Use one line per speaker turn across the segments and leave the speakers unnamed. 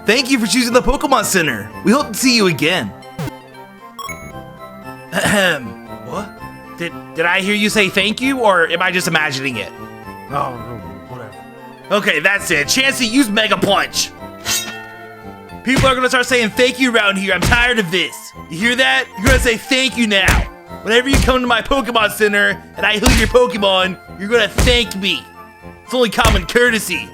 Thank you for choosing the Pokemon Center. We hope to see you again. Ahem. What? Did I hear you say thank you, or am I just imagining it?
Oh, whatever.
Okay, that's it. Chansey, use Mega Punch. People are gonna start saying thank you around here. I'm tired of this. You hear that? You're gonna say thank you now. Whenever you come to my Pokemon Center and I heal your Pokemon, you're gonna thank me. It's only common courtesy.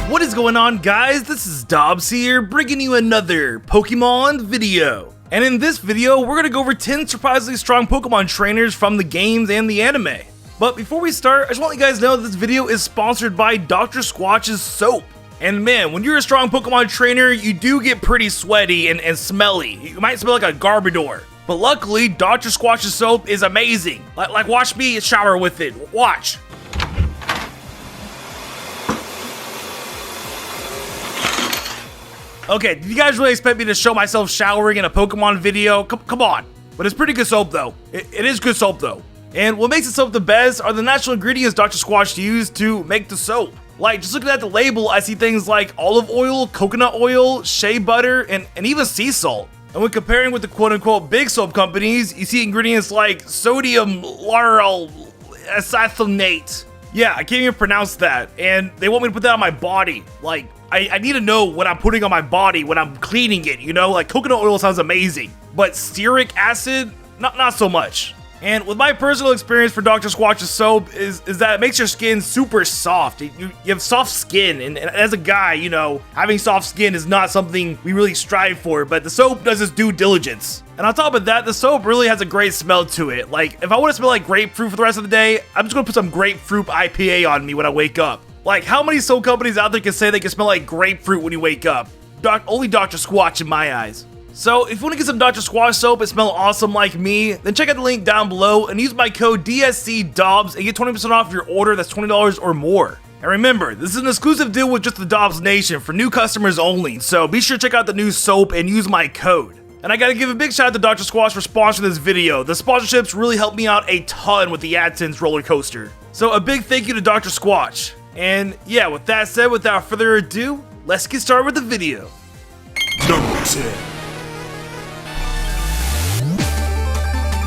What is going on, guys? This is Dobbs here, bringing you another Pokemon video. And in this video, we're gonna go over 10 surprisingly strong Pokemon trainers from the games and the anime. But before we start, I just want you guys to know that this video is sponsored by Dr. Squatch's soap. And man, when you're a strong Pokemon trainer, you do get pretty sweaty and smelly. You might smell like a Garbodor. But luckily, Dr. Squatch's soap is amazing. Like watch me shower with it. Watch. Okay, did you guys really expect me to show myself showering in a Pokemon video? Come on. But it's pretty good soap though. It is good soap though. And what makes the soap the best are the natural ingredients Dr. Squatch used to make the soap. Like, just looking at the label, I see things like olive oil, coconut oil, shea butter, and even sea salt. And when comparing with the quote-unquote big soap companies, you see ingredients like sodium lauryl acetylate. Yeah, I can't even pronounce that. And they want me to put that on my body. Like, I need to know what I'm putting on my body when I'm cleaning it, you know? Like, coconut oil sounds amazing, but stearic acid, not so much. And with my personal experience for Dr. Squatch's soap is that it makes your skin super soft. You have soft skin, and as a guy, you know, having soft skin is not something we really strive for, but the soap does its due diligence. And on top of that, the soap really has a great smell to it. Like, if I want to smell like grapefruit for the rest of the day, I'm just gonna put some grapefruit IPA on me when I wake up. Like, how many soap companies out there can say they can smell like grapefruit when you wake up? Only Dr. Squatch in my eyes. So, if you want to get some Dr. Squatch soap and smell awesome like me, then check out the link down below and use my code DSCDobbs and get 20% off your order that's $20 or more. And remember, this is an exclusive deal with just the Dobbs Nation for new customers only, so be sure to check out the new soap and use my code. And I gotta give a big shout out to Dr. Squatch for sponsoring this video. The sponsorships really helped me out a ton with the AdSense roller coaster. So a big thank you to Dr. Squatch. And yeah, with that said, without further ado, let's get started with the video.
Number 10.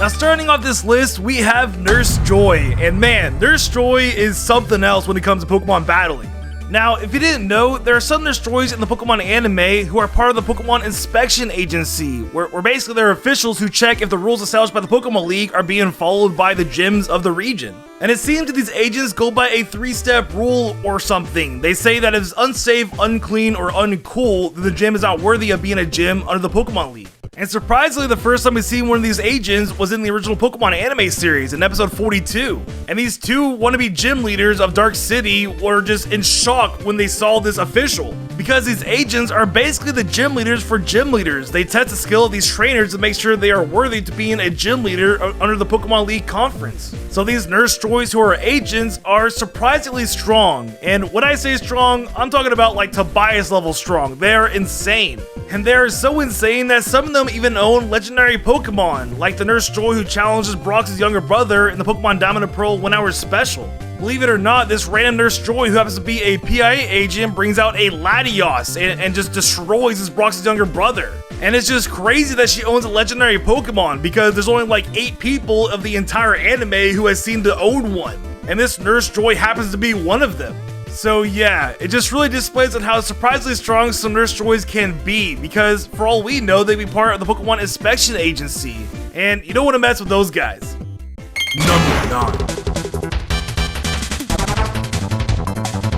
Now starting off this list, we have Nurse Joy. And man, Nurse Joy is something else when it comes to Pokemon battling. Now, if you didn't know, there are some Nurse Joys in the Pokemon anime who are part of the Pokemon Inspection Agency, where basically they're officials who check if the rules established by the Pokemon League are being followed by the gyms of the region. And it seems that these agents go by a 3-step rule or something. They say that if it's unsafe, unclean, or uncool, then the gym is not worthy of being a gym under the Pokemon League. And surprisingly, the first time we see one of these agents was in the original Pokemon anime series in episode 42. And these two wannabe gym leaders of Dark City were just in shock when they saw this official. Because these agents are basically the gym leaders for gym leaders. They test the skill of these trainers to make sure they are worthy to being a gym leader under the Pokemon League conference. So these Nurse Joys who are agents are surprisingly strong. And when I say strong, I'm talking about like Tobias level strong. They're insane. And they're so insane that some of them even own legendary Pokemon, like the Nurse Joy who challenges Brock's younger brother in the Pokemon Diamond and Pearl 1 hour special. Believe it or not, this random Nurse Joy who happens to be a PIA agent brings out a Latios and just destroys his Brock's younger brother. And it's just crazy that she owns a legendary Pokemon because there's only like 8 people of the entire anime who has seemed to own one. And this Nurse Joy happens to be one of them. So yeah, it just really displays on how surprisingly strong some Nurse Joys can be, because for all we know, they'd be part of the Pokemon Inspection Agency, and you don't want to mess with those guys.
Number 9.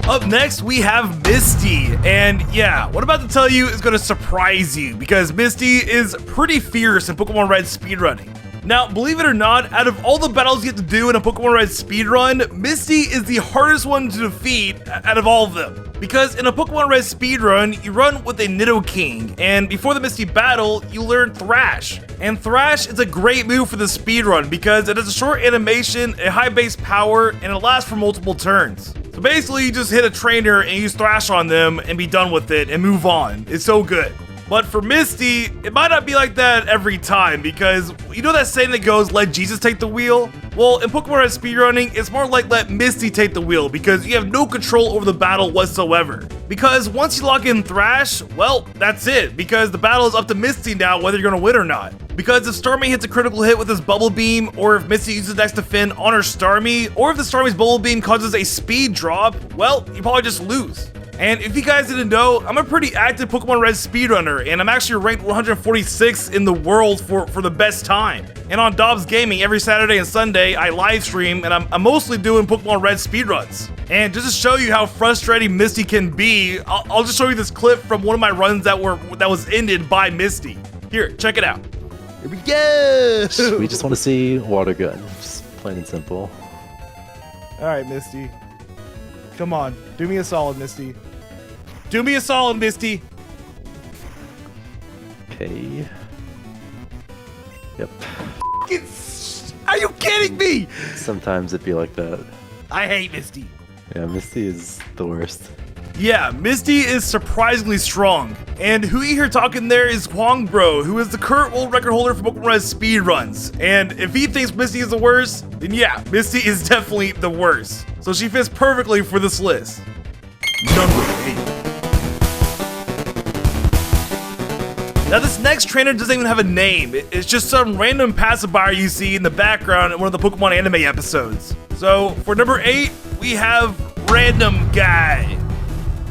Up next, we have Misty, and yeah, what I'm about to tell you is going to surprise you, because Misty is pretty fierce in Pokemon Red speedrunning. Now, believe it or not, out of all the battles you have to do in a Pokemon Red speedrun, Misty is the hardest one to defeat out of all of them. Because in a Pokemon Red speedrun, you run with a Nidoking, and before the Misty battle, you learn Thrash. And Thrash is a great move for the speedrun because it has a short animation, a high base power, and it lasts for multiple turns. So basically, you just hit a trainer and use Thrash on them and be done with it and move on. It's so good. But for Misty, it might not be like that every time because you know that saying that goes, let Jesus take the wheel? Well, in Pokemon Red speedrunning, it's more like let Misty take the wheel because you have no control over the battle whatsoever. Because once you lock in Thrash, well, that's it, because the battle is up to Misty now whether you're gonna win or not. Because if Starmie hits a critical hit with his Bubble Beam, or if Misty uses Next Defend on her Starmie, or if the Starmie's Bubble Beam causes a speed drop, well, you probably just lose. And if you guys didn't know, I'm a pretty active Pokemon Red speedrunner, and I'm actually ranked 146 in the world for the best time. And on Dobbs Gaming, every Saturday and Sunday, I live stream, and I'm mostly doing Pokemon Red speedruns. And just to show you how frustrating Misty can be, I'll just show you this clip from one of my runs that was ended by Misty. Here, check it out.
Here we go!
We just want to see water gun, just plain and simple.
All right, Misty. Come on, do me a solid, Misty. Do me a solid, Misty.
Okay. Yep.
Are you kidding me?
Sometimes it'd be like that.
I hate Misty.
Yeah, Misty is the worst.
Yeah, Misty is surprisingly strong. And who you hear talking there is Kwong Bro, who is the current world record holder for Pokemon Red speedruns. And if he thinks Misty is the worst, then yeah, Misty is definitely the worst. So she fits perfectly for this list.
Number 8.
Now this next trainer doesn't even have a name. It's just some random passerby you see in the background in one of the Pokemon anime episodes. So for number 8, we have Random Guy.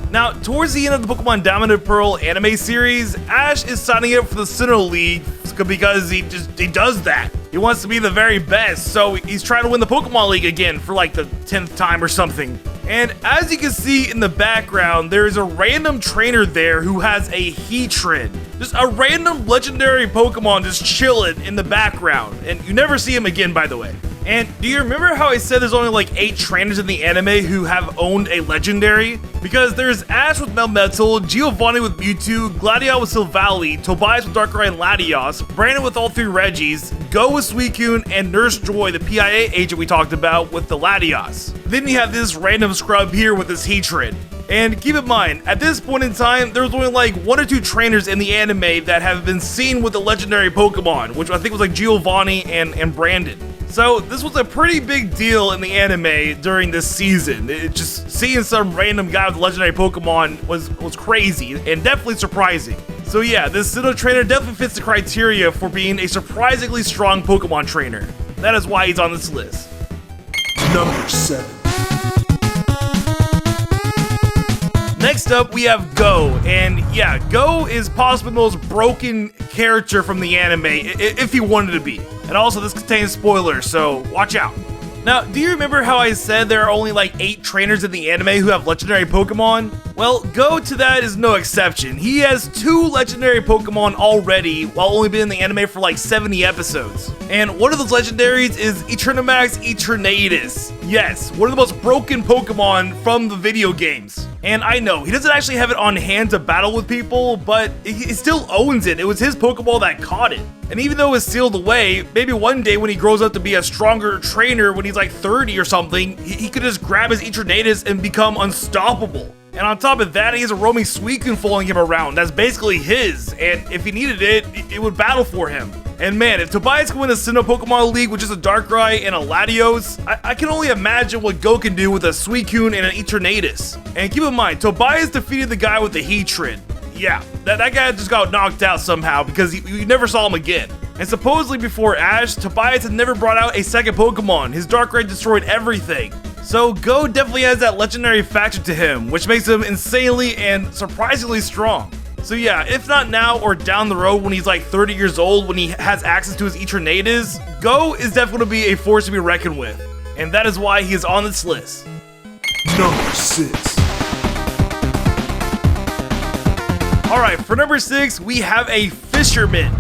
Now, towards the end of the Pokemon Diamond and Pearl anime series, Ash is signing up for the Sinnoh League because he does that. He wants to be the very best, so he's trying to win the Pokemon League again for like the 10th time or something. And as you can see in the background, there is a random trainer there who has a Heatran. Just a random legendary Pokemon just chilling in the background. And you never see him again, by the way. And do you remember how I said there's only like 8 trainers in the anime who have owned a legendary? Because there's Ash with Melmetal, Giovanni with Mewtwo, Gladiator with Silvally, Tobias with Darkrai and Latios, Brandon with all 3 Reggies, Go with Suicune, and Nurse Joy, the PIA agent we talked about, with the Latios. Then you have this random scrub here with this Heatran. And keep in mind, at this point in time, there's only like 1 or 2 trainers in the anime that have been seen with the legendary Pokemon, which I think was like Giovanni and Brandon. So this was a pretty big deal in the anime during this season. Just seeing some random guy with a legendary Pokemon was crazy and definitely surprising. So yeah, this Sinnoh trainer definitely fits the criteria for being a surprisingly strong Pokemon trainer. That is why he's on this list.
Number 7.
Next up, we have Go, and yeah, Go is possibly the most broken character from the anime, if he wanted to be. And also, this contains spoilers, so watch out. Now, do you remember how I said there are only like 8 trainers in the anime who have legendary Pokemon? Well, Go to that is no exception. He has 2 legendary Pokemon already, while only being in the anime for like 70 episodes. And one of those legendaries is Eternamax Eternatus. Yes, one of the most broken Pokemon from the video games. And I know, he doesn't actually have it on hand to battle with people, but he still owns it. It was his Pokeball that caught it. And even though it's sealed away, maybe one day when he grows up to be a stronger trainer when he's like 30 or something, he could just grab his Eternatus and become unstoppable. And on top of that, he has a roaming Suicune following him around that's basically his, and if he needed it, it would battle for him. And man, if Tobias can win a Sinnoh Pokemon League with just a Darkrai and a Latios, I can only imagine what Go can do with a Suicune and an Eternatus. And keep in mind, Tobias defeated the guy with the Heatran. Yeah, that guy just got knocked out somehow because you never saw him again. And supposedly before Ash, Tobias had never brought out a second Pokemon. His Darkrai destroyed everything. So Go definitely has that legendary factor to him, which makes him insanely and surprisingly strong. So yeah, if not now or down the road when he's like 30 years old, when he has access to his Eternatus, Go is definitely going to be a force to be reckoned with. And that is why he is on this list.
Number 6.
Alright, for number 6, we have a fisherman.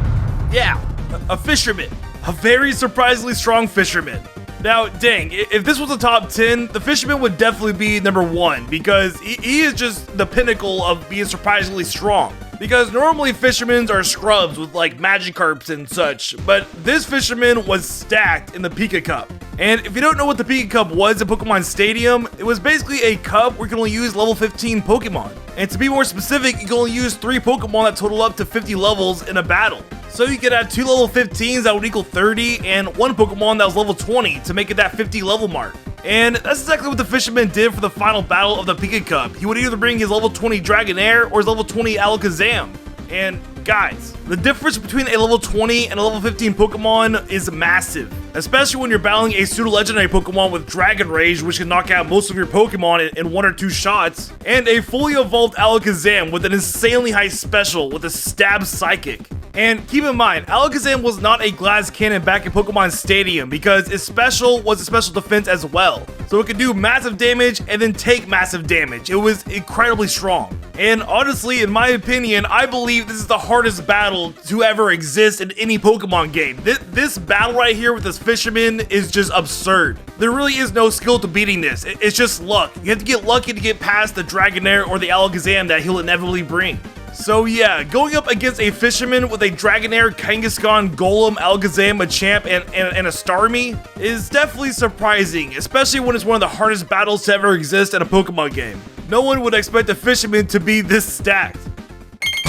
Yeah, a fisherman. a very surprisingly strong fisherman. Now, dang, if this was a top 10, the fisherman would definitely be number 1 because he is just the pinnacle of being surprisingly strong. Because normally fishermen are scrubs with like Magikarps and such, but this fisherman was stacked in the Pika Cup. And if you don't know what the Pika Cup was in Pokemon Stadium, it was basically a cup where you can only use level 15 Pokemon. And to be more specific, you can only use 3 Pokemon that total up to 50 levels in a battle. So you could have 2 level 15s that would equal 30 and 1 Pokemon that was level 20 to make it that 50 level mark. And that's exactly what the fisherman did for the final battle of the Pika Cup. He would either bring his level 20 Dragonair or his level 20 Alakazam. And guys, the difference between a level 20 and a level 15 Pokemon is massive, especially when you're battling a pseudo-legendary Pokemon with Dragon Rage, which can knock out most of your Pokemon in 1 or 2 shots, and a fully evolved Alakazam with an insanely high special with a Stab Psychic. And keep in mind, Alakazam was not a glass cannon back in Pokemon Stadium because its special was a special defense as well. So it could do massive damage and then take massive damage. It was incredibly strong. And honestly, in my opinion, I believe this is the hardest battle to ever exist in any Pokemon game. This battle right here with this fisherman is just absurd. There really is no skill to beating this. It's just luck. You have to get lucky to get past the Dragonair or the Alakazam that he'll inevitably bring. So yeah, going up against a fisherman with a Dragonair, Kangaskhan, Golem, Alakazam, Machamp, and a Starmie is definitely surprising, especially when it's one of the hardest battles to ever exist in a Pokemon game. No one would expect a fisherman to be this stacked.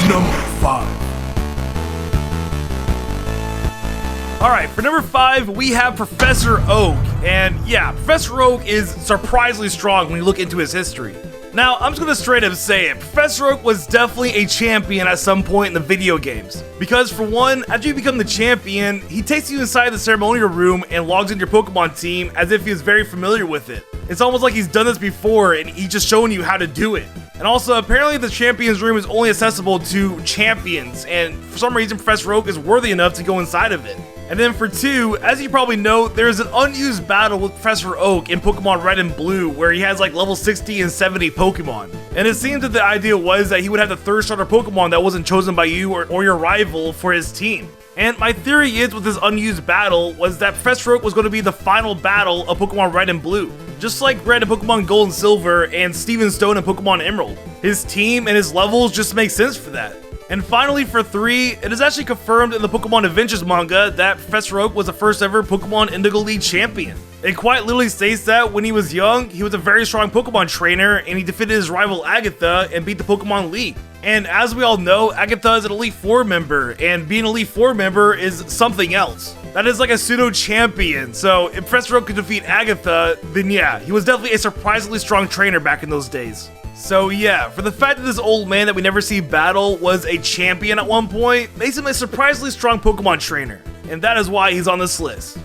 Number 5.
Alright, for number 5, we have Professor Oak. And yeah, Professor Oak is surprisingly strong when you look into his history. Now, I'm just gonna straight up say it, Professor Oak was definitely a champion at some point in the video games. Because for one, after you become the champion, he takes you inside the ceremonial room and logs into your Pokemon team as if he was very familiar with it. It's almost like he's done this before and he's just showing you how to do it. And also, apparently the champions room is only accessible to champions, and for some reason Professor Oak is worthy enough to go inside of it. And then for 2, as you probably know, there is an unused battle with Professor Oak in Pokemon Red and Blue where he has like level 60 and 70 Pokemon. And it seems that the idea was that he would have the 3rd starter Pokemon that wasn't chosen by you or your rival for his team. And my theory is with this unused battle was that Professor Oak was going to be the final battle of Pokemon Red and Blue. Just like Red in Pokemon Gold and Silver and Steven Stone in Pokemon Emerald. His team and his levels just make sense for that. And finally for 3, it is actually confirmed in the Pokemon Adventures manga that Professor Oak was the first ever Pokemon Indigo League champion. It quite literally states that when he was young, he was a very strong Pokemon trainer and he defeated his rival Agatha and beat the Pokemon League. And as we all know, Agatha is an Elite 4 member, and being an Elite 4 member is something else. That is like a pseudo-champion, so if Professor Oak could defeat Agatha, then yeah, he was definitely a surprisingly strong trainer back in those days. So yeah, for the fact that this old man that we never see battle was a champion at one point, makes him a surprisingly strong Pokemon trainer, and that is why he's on this list.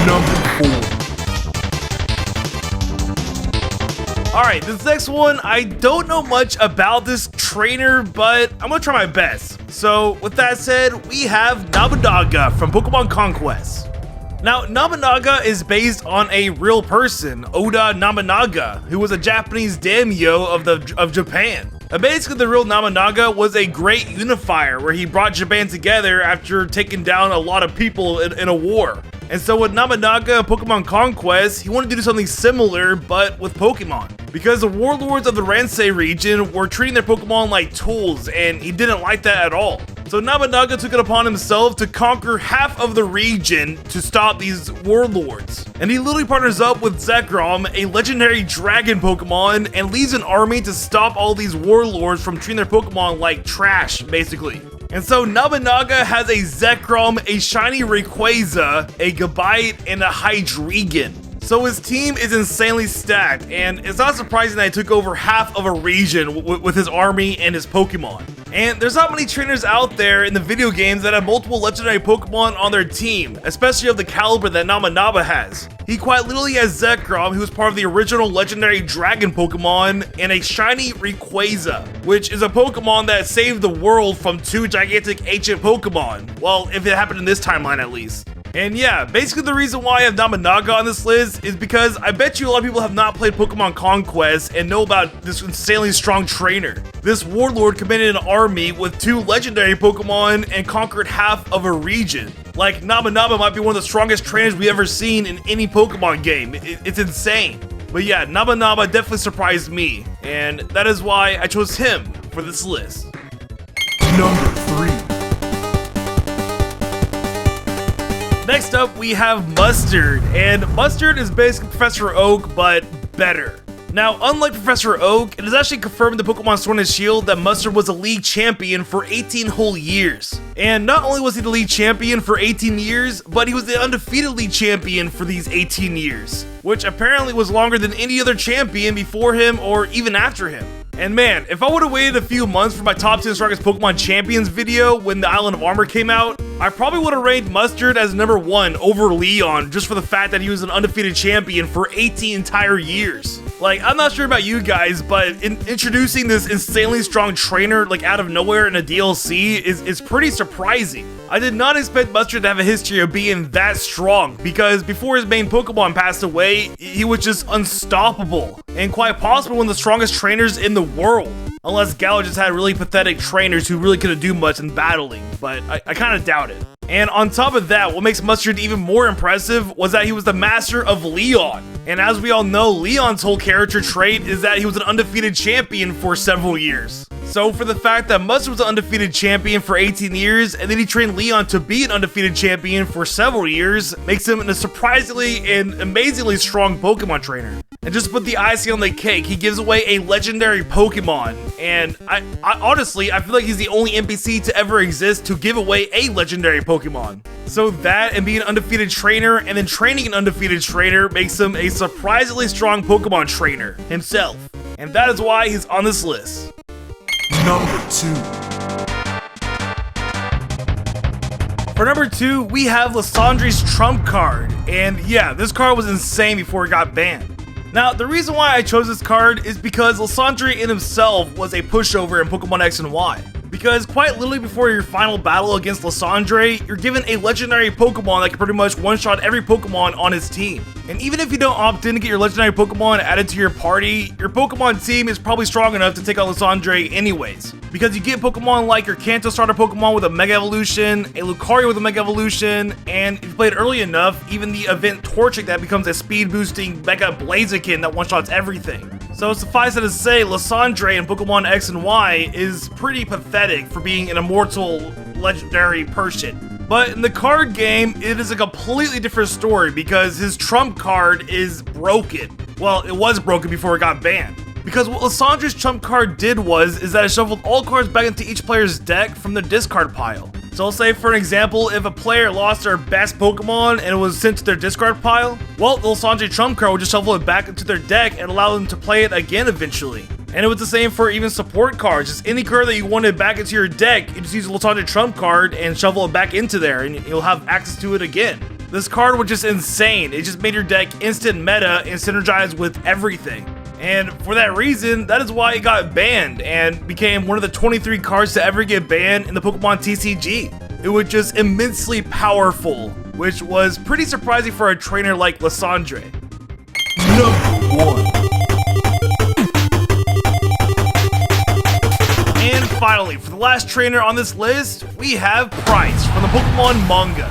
Number 4.
Alright, this next one, I don't know much about this trainer, but I'm gonna try my best. So with that said, we have Nobunaga from Pokemon Conquest. Now, Nobunaga is based on a real person, Oda Nobunaga, who was a Japanese daimyo of Japan. And basically, the real Nobunaga was a great unifier where he brought Japan together after taking down a lot of people in a war. And so with Nobunaga and Pokemon Conquest, he wanted to do something similar, but with Pokemon. Because the warlords of the Ransei region were treating their Pokemon like tools, and he didn't like that at all. So Nobunaga took it upon himself to conquer half of the region to stop these warlords. And he literally partners up with Zekrom, a legendary dragon Pokemon, and leads an army to stop all these warlords from treating their Pokemon like trash, basically. And so Nobunaga has a Zekrom, a shiny Rayquaza, a Gabite, and a Hydreigon. So his team is insanely stacked, and it's not surprising that he took over half of a region with his army and his Pokemon. And there's not many trainers out there in the video games that have multiple legendary Pokemon on their team, especially of the caliber that Nobunaga has. He quite literally has Zekrom, who was part of the original legendary dragon Pokemon, and a shiny Rayquaza, which is a Pokemon that saved the world from 2 gigantic ancient Pokemon. Well, if it happened in this timeline at least. And yeah, basically the reason why I have Nobunaga on this list is because I bet you a lot of people have not played Pokemon Conquest and know about this insanely strong trainer. This warlord commanded an army with 2 legendary Pokemon and conquered half of a region. Like, Naba Naba might be one of the strongest trainers we've ever seen in any Pokemon game. It's insane. But yeah, Naba Naba definitely surprised me, and that is why I chose him for this list.
Number 3.
Next up, we have Mustard, and Mustard is basically Professor Oak, but better. Now, unlike Professor Oak, it is actually confirmed in the Pokemon Sword and Shield that Mustard was a league champion for 18 whole years. And not only was he the league champion for 18 years, but he was the undefeated league champion for these 18 years, which apparently was longer than any other champion before him or even after him. And man, if I would have waited a few months for my top 10 strongest Pokemon champions video when the Island of Armor came out, I probably would have ranked Mustard as number 1 over Leon just for the fact that he was an undefeated champion for 18 entire years. Like, I'm not sure about you guys, but introducing this insanely strong trainer like out of nowhere in a DLC is pretty surprising. I did not expect Mustard to have a history of being that strong, because before his main Pokemon passed away, he was just unstoppable, and quite possibly one of the strongest trainers in the world. Unless Gallo just had really pathetic trainers who really couldn't do much in battling, but I kind of doubt it. And on top of that, what makes Mustard even more impressive was that he was the master of Leon. And as we all know, Leon's whole character trait is that he was an undefeated champion for several years. So for the fact that Mustard was an undefeated champion for 18 years, and then he trained Leon to be an undefeated champion for several years, makes him a surprisingly and amazingly strong Pokemon trainer. And just to put the icing on the cake, he gives away a legendary Pokemon. And I honestly, I feel like he's the only NPC to ever exist to give away a legendary Pokemon. So that and being an undefeated trainer and then training an undefeated trainer makes him a surprisingly strong Pokemon trainer himself. And that is why he's on this list.
Number 2.
For number 2, we have Lysandre's Trump card. And yeah, this card was insane before it got banned. Now, the reason why I chose this card is because Lysandre in himself was a pushover in Pokemon X and Y. Because quite literally before your final battle against Lysandre, you're given a legendary Pokemon that can pretty much one-shot every Pokemon on his team. And even if you don't opt in to get your legendary Pokemon added to your party, your Pokemon team is probably strong enough to take out Lysandre anyways. Because you get Pokemon like your Kanto starter Pokemon with a Mega Evolution, a Lucario with a Mega Evolution, and if you play it early enough, even the event Torchic that becomes a speed boosting Mega Blaziken that one-shots everything. So suffice it to say, Lysandre in Pokemon X and Y is pretty pathetic for being an immortal legendary person. But in the card game, it is a completely different story because his Trump card is broken. Well, it was broken before it got banned. Because what Lysandre's Trump card did is that it shuffled all cards back into each player's deck from the discard pile. So let's say, for an example, if a player lost their best Pokemon and it was sent to their discard pile, well, the Lysandre Trump card would just shuffle it back into their deck and allow them to play it again eventually. And it was the same for even support cards. Just any card that you wanted back into your deck, you just use the Lysandre Trump card and shovel it back into there, and you'll have access to it again. This card was just insane. It just made your deck instant meta and synergized with everything. And for that reason, that is why it got banned and became one of the 23 cards to ever get banned in the Pokemon TCG. It was just immensely powerful, which was pretty surprising for a trainer like Lysandre.
Number 1.
And finally, for the last trainer on this list, we have Price from the Pokemon manga.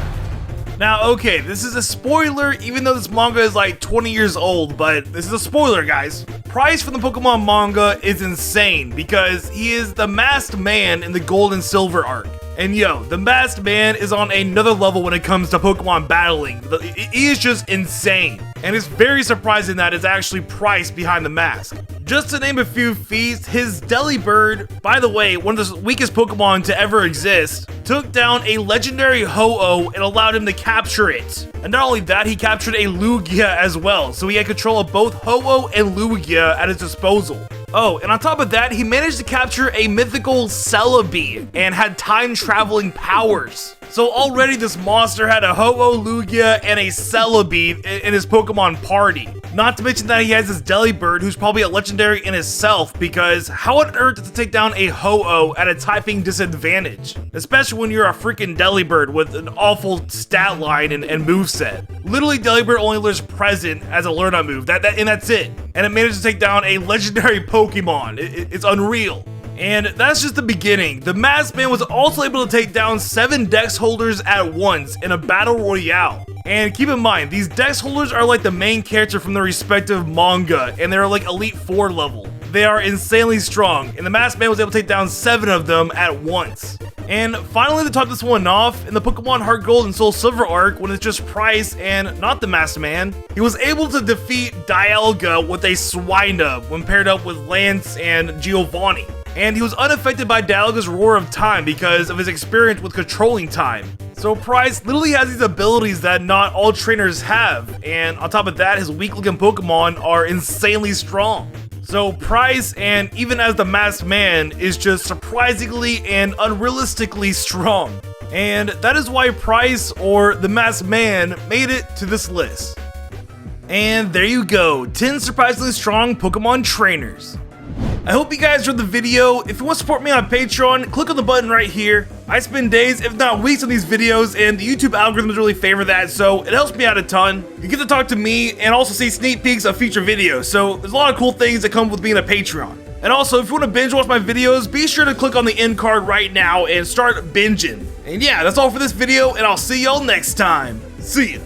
Now, okay, this is a spoiler, even though this manga is like 20 years old, but this is a spoiler, guys. Price from the Pokemon manga is insane because he is the masked man in the Gold and Silver arc. And yo, the masked man is on another level when it comes to Pokemon battling. He is just insane. And it's very surprising that it's actually Price behind the mask. Just to name a few feats, his Delibird, by the way, one of the weakest Pokemon to ever exist, took down a legendary Ho-Oh and allowed him to capture it. And not only that, he captured a Lugia as well, so he had control of both Ho-Oh and Lugia at his disposal. Oh, and on top of that, he managed to capture a mythical Celebi and had time-traveling powers. So already this monster had a Ho-Oh, Lugia, and a Celebi in his Pokemon party. Not to mention that he has this Delibird, who's probably a legendary in itself, because how on earth does it take down a Ho-Oh at a typing disadvantage? Especially when you're a freaking Delibird with an awful stat line and moveset. Literally, Delibird only learns Present as a learn-up move, and that's it. And it managed to take down a legendary Pokemon. It's unreal. And that's just the beginning. The Masked Man was also able to take down 7 Dex holders at once in a battle royale. And keep in mind, these Dex holders are like the main character from their respective manga, and they're like Elite 4 level. They are insanely strong, and the Masked Man was able to take down 7 of them at once. And finally, to top this one off, in the Pokemon Heart Gold and Soul Silver arc, when it's just Price and not the Masked Man, he was able to defeat Dialga with a Swinub when paired up with Lance and Giovanni. And he was unaffected by Dialga's Roar of Time because of his experience with controlling time. So Price literally has these abilities that not all trainers have, and on top of that, his weak-looking Pokemon are insanely strong. So Price, and even as the Masked Man, is just surprisingly and unrealistically strong. And that is why Price, or the Masked Man, made it to this list. And there you go, 10 surprisingly strong Pokemon trainers. I hope you guys enjoyed the video. If you want to support me on Patreon, click on the button right here. I spend days, if not weeks, on these videos, and the YouTube algorithms really favor that, so it helps me out a ton. You get to talk to me and also see sneak peeks of future videos, so there's a lot of cool things that come with being a Patreon. And also, if you want to binge watch my videos, be sure to click on the end card right now and start binging. And yeah, that's all for this video, and I'll see y'all next time. See ya.